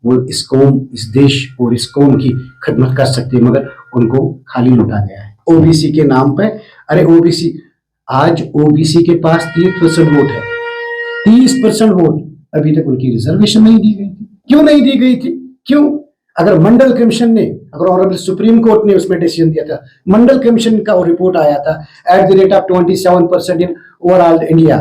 वो इस कौम, इस देश और इस कौम की खिदमत कर सकते हैं, मगर उनको खाली लुटा गया है ओबीसी के नाम पे। अरे ओबीसी, आज ओबीसी के पास 30% वोट है, 30% वोट। अभी तक उनकी रिजर्वेशन नहीं दी गई थी। क्यों नहीं दी गई थी? क्यों? अगर मंडल कमीशन ने, अगर ऑनरेबल सुप्रीम कोर्ट ने उसमें डिसीजन दिया था, मंडल कमीशन का रिपोर्ट आया था at the rate of 27% in overall India,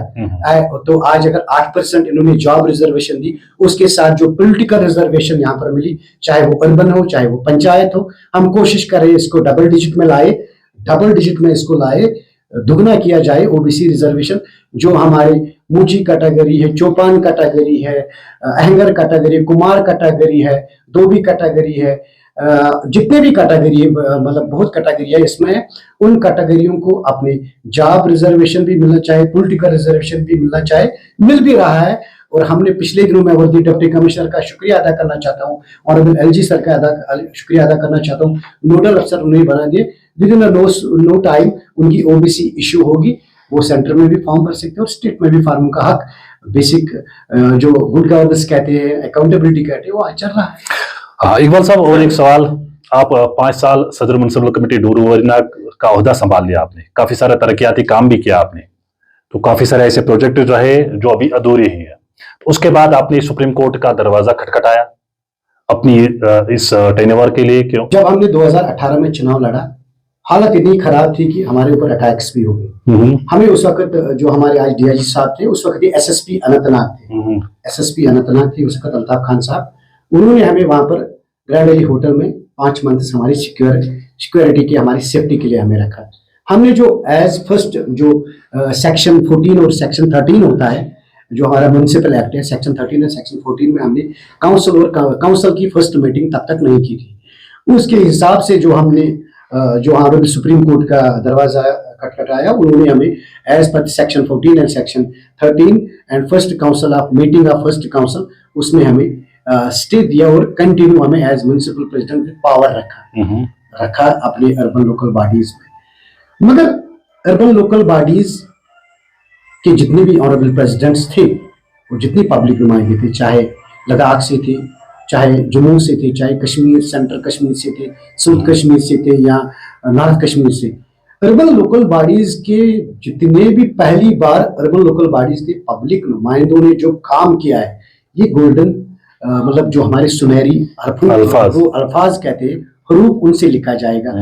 तो आज अगर 8% इन्होंने जॉब रिजर्वेशन दी, उसके साथ जो पॉलिटिकल रिजर्वेशन यहाँ पर मिली, चाहे वो अर्बन हो चाहे वो पंचायत हो, हम कोशिश करें इसको डबल डिजिट में लाए, डबल डिजिट में इसको लाए, दुगना किया जाए ओबीसी रिजर्वेशन। जो हमारे मुची कैटेगरी है, चौपान कैटेगरी है, अहंगर कैटेगरी, कुमार कैटेगरी है, धोबी कैटेगरी है, जितने भी कैटेगरी है, मतलब बहुत कैटेगरी है इसमें, उन कैटेगरियों को अपने जॉब रिजर्वेशन भी मिलना चाहिए, पॉलिटिकल रिजर्वेशन भी मिलना चाहिए, मिल भी रहा है। और हमने पिछले दिनों में वर्दी डिप्टी कमिश्नर का शुक्रिया अदा करना चाहता हूँ, ऑनरेबल एलजी सर का शुक्रिया अदा करना चाहता हूँ, नोडल अफसर उन्हें बना दिए। विद इन नो टाइम उनकी ओबीसी इशू होगी, वो सेंटर में भी फॉर्म भर सकते हैं और स्टेट में भी फार्म का हक, बेसिक जो गुड गवर्नेंस कहते हैं, अकाउंटेबिलिटी कहते हैं, वो आज चल रहा है। हाँ, इकबाल साहब, और एक सवाल, आप 5 साल सदर म्युनिसिपल कमेटी डूरू वरीनाग का ओहदा संभाल लिया आपने, काफी सारा तरक्याती काम भी किया आपने, तो काफी सारे ऐसे प्रोजेक्ट रहे जो अभी अधूरे ही है। तो उसके बाद आपने सुप्रीम कोर्ट का दरवाजा खटखटाया अपनी इस टेन्योर के लिए, क्यों? जब हमने 2018 में चुनाव लड़ा, हालत इतनी खराब थी कि हमारे ऊपर अटैक्स भी हो गए। हमें उस वक्त जो हमारे आज डीआईजी साहब थे, उस वक्त एसएसपी अनंतनाग थे, एसएसपी अनंतनाग थे उस वक्त, अल्ताफ खान साहब, उन्होंने हमें वहां पर ग्रैंड वैली होटल में 5 मंथ हमारी सिक्योरिटी की, हमारी सेफ्टी के लिए हमें रखा। हमने जो एज फर्स्ट जो सेक्शन 14 और सेक्शन 13 होता है, जो हमारा म्युनिसिपल एक्ट है, सेक्शन 13 और सेक्शन 14 में हमने काउंसिल की फर्स्ट मीटिंग तब तक नहीं की थी। उसके हिसाब से जो हमने जो ऑनरेबल सुप्रीम कोर्ट का दरवाजा खटखटाया, उन्होंने हमें एज पर section 14 and section 13 and first council of meeting of first council, उसमें हमें स्टे दिया और कंटिन्यू हमें एज म्युनिसिपल प्रेसिडेंट पावर रखा अपने अर्बन लोकल बॉडीज में। मगर अर्बन लोकल बॉडीज के जितने भी ऑनरेबल प्रेसिडेंट्स थे और जितनी पब्लिक नुमाइंदे थे, चाहे लद्दाख से थे, चाहे जम्मू से थे, चाहे कश्मीर, सेंट्रल कश्मीर से थे, साउथ कश्मीर से थे या नॉर्थ कश्मीर से, अर्बन लोकल बॉडीज के जितने भी पहली बार अर्बन लोकल बॉडीज के पब्लिक नुमाइंदों ने जो काम किया है, ये गोल्डन मतलब जो हमारे सुनहरी अल्फाज कहते हैं, हरूफ उनसे लिखा जाएगा,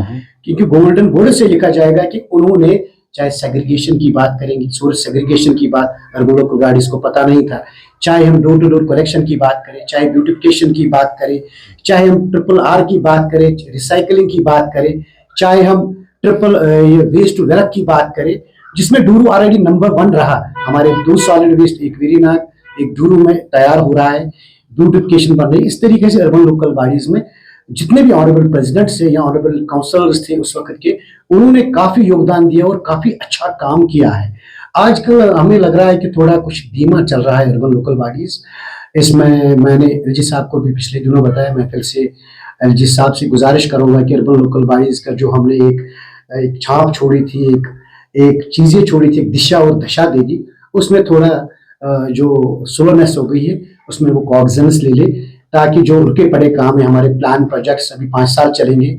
क्योंकि गोल्डन वर्ड से लिखा जाएगा कि उन्होंने, चाहे सेग्रीगेशन की बात करेंगे, सोर्स सेग्रीगेशन की बात अर्बन लोकल बॉडीज को पता नहीं था, चाहे हम डोर टू डोर कलेक्शन की बात करें, चाहे ब्यूटिफिकेशन की बात करें, चाहे हम RRR की बात करें, रिसाइकलिंग की बात करें, चाहे हम वेस्ट टू वेल्थ की बात करें, जिसमें डूरू ऑलरेडी नंबर 1 रहा। हमारे 2 सॉलिड वेस्ट, एक वेरीनाग, एक डूरू में तैयार हो रहा है, ब्यूटिफिकेशन बन रही है। इस तरीके से अर्बन लोकल बॉडीज में जितने भी ऑनरेबल प्रेसिडेंट्स थे या ऑनरेबल काउंसलर्स थे उस वक्त के, उन्होंने काफी योगदान दिया और काफी अच्छा काम किया है। आजकल हमें लग रहा है कि थोड़ा कुछ धीमा चल रहा है अर्बन लोकल बॉडीज। इसमें मैंने एलजी साहब को भी पिछले दिनों बताया, मैं फिर से एलजी साहब से गुजारिश करूंगा कि अर्बन लोकल बॉडीज का जो हमने एक छाप छोड़ी थी, एक चीजें छोड़ी थी, एक दिशा और दशा दे दी, उसमें थोड़ा जो स्लोनेस हो गई है, उसमें वो कॉग्निजेंस ले ले, ताकि जो रुके पड़े काम है, हमारे प्लान प्रोजेक्ट्स अभी 5 साल चलेंगे,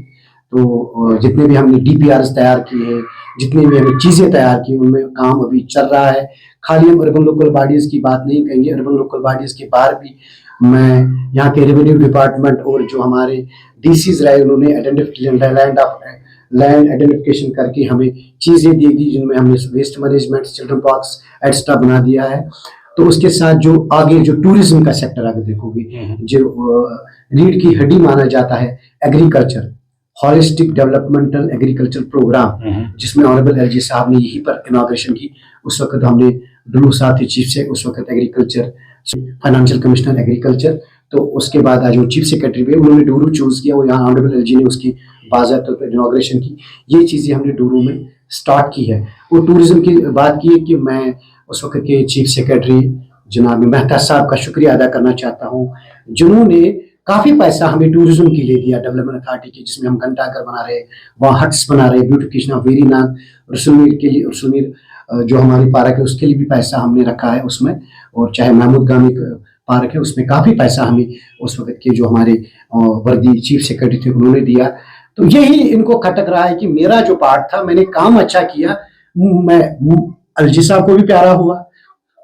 तो जितने भी हमने DPRs तैयार किए हैं, जितनी भी हमने चीजें तैयार की, उनमें काम अभी चल रहा है। खाली हम अर्बन लोकल बॉडीज की बात नहीं कहेंगे, अर्बन लोकल बॉडीज के बाहर भी मैं यहाँ के रेवेन्यू डिपार्टमेंट और जो हमारे DCs रहे, उन्होंने लैंड आइडेंटिफिकेशन करके हमें चीजें दी गई, जिनमें हमने waste management, children parks extra बना दिया है। तो उसके साथ जो आगे जो टूरिज्म का सेक्टर अगर देखोगे, जो रीढ़ की हड्डी माना जाता है, agriculture, holistic developmental agriculture program, जिसमें ऑनरेबल एलजी साहब ने यहीं पर इनॉग्रेशन की। उस वक्त हमने डुलू साहब थे चीफ से, उस वक्त एग्रीकल्चर फाइनेंशियल कमिश्नर एग्रीकल्चर, तो उसके बाद आज वो चीफ सेक्रेटरी भी, उन्होंने डूरू चूज किया, वो यहाँ ऑनरेबल एलजी ने उसकी बाज़ाब्ता पर इनॉग्रेशन की। ये चीजें हमने डूरू में स्टार्ट की है। और टूरिज्म की बात की है कि मैं उस वक्त के चीफ सेक्रेटरी जनाब मेहता साहब का शुक्रिया अदा करना चाहता हूँ, जिन्होंने काफी पैसा हमें टूरिज्म के लिए दिया, डेवलपमेंट अथॉरिटी की, जिसमें हम घंटाघर बना रहे, वहाँ हट्स बना रहे, ब्यूटिफिकेशन ऑफ वेरीनाग, रसुलमीर के लिए, रसुलमीर जो हमारी पार्क है उसके लिए भी पैसा हमने रखा है उसमें, और चाहे महमूद गामी पार्क है उसमें काफी पैसा हमें उस वक्त के जो हमारे वर्दी चीफ सेक्रेटरी थे उन्होंने दिया। तो यही इनको खटक रहा है कि मेरा जो पार्ट था, मैंने काम अच्छा किया, मैं एलजी साहब को भी प्यारा हुआ,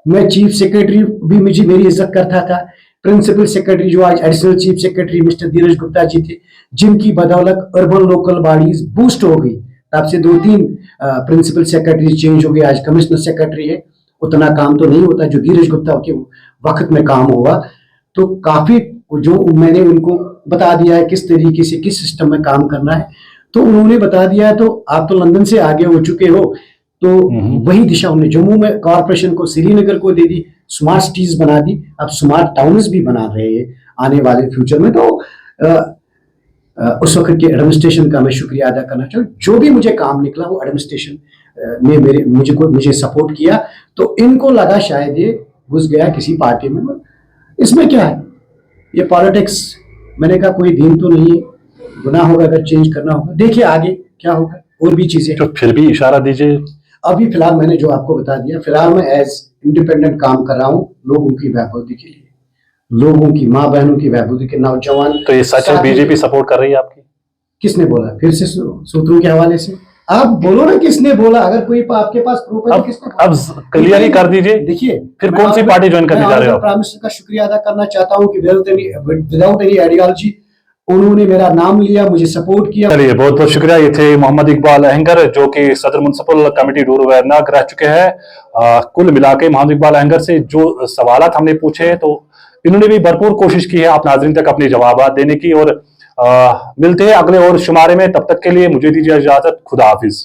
मैं चीफ सेक्रेटरी भी मेरी इज्जत करता था, प्रिंसिपल सेक्रेटरी जो आज एडिशनल चीफ सेक्रेटरी मिस्टर धीरज गुप्ता जी थे, जिनकी बदौलत अर्बन लोकल बॉडीज बूस्ट हो गई। तब से 2-3 प्रिंसिपल सेक्रेटरी चेंज हो गए, आज कमिश्नर सेक्रेटरी है। उतना काम तो नहीं होता जो धीरज गुप्ता के वक्त में काम हुआ। तो काफी जो मैंने उनको बता दिया है किस तरीके से किस सिस्टम में काम करना है, तो उन्होंने बता दिया है। तो आप तो लंदन से आगे हो चुके हो, तो वही दिशा उन्होंने जम्मू में कॉर्पोरेशन को, श्रीनगर को दे दी, स्मार्ट सिटीज बना दी, अब स्मार्ट टाउन्स भी बना रहे हैं आने वाले फ्यूचर में। तो उस वक्त के एडमिनिस्ट्रेशन का मैं शुक्रिया अदा करना चाहूँ। जो भी मुझे काम निकला वो एडमिनिस्ट्रेशन ने मुझे सपोर्ट किया। तो इनको लगा शायद ये घुस गया किसी पार्टी में, इसमें क्या है, ये पॉलिटिक्स। मैंने कहा कोई दिन तो नहीं है, गुनाह होगा अगर चेंज करना होगा, देखिए आगे क्या होगा, और भी चीजें। तो फिर भी इशारा दीजिए। अभी फिलहाल मैंने जो आपको बता दिया, फिलहाल मैं एज इंडिपेंडेंट काम कर रहा हूँ लोगों की बहबूदी के लिए, लोगों की माँ बहनों की बहबूदी के, नौजवान। तो ये सच है बीजेपी सपोर्ट कर रही है आपकी? किसने बोला? फिर से सूत्रों के हवाले से आप बोलो ना, किसने बोला? अगर कोई आपके पास प्रूफ है, किसने? अब क्लियर ही कर दीजिए। देखिए, फिर कौन सी पार्टी ज्वाइन करने जा रहे हो? प्राइम मिनिस्टर का शुक्रिया अदा करना चाहता हूँ कि विदाउट एनी आइडियोलॉजी उन्होंने मेरा नाम लिया, मुझे सपोर्ट किया। चलिए, बहुत बहुत शुक्रिया। ये थे मोहम्मद इकबाल अहंगर, जो कि सदर म्युनिसिपल कमेटी डूरू वेरनाग रह चुके हैं। कुल मिला के मोहम्मद इकबाल अहंगर से जो सवाल हमने पूछे, तो इन्होंने भी भरपूर कोशिश की है आप नाजरीन तक अपने जवाब देने की। और मिलते हैं अगले और शुमारे में, तब तक के लिए मुझे दीजिए इजाजत। खुदा हाफिज।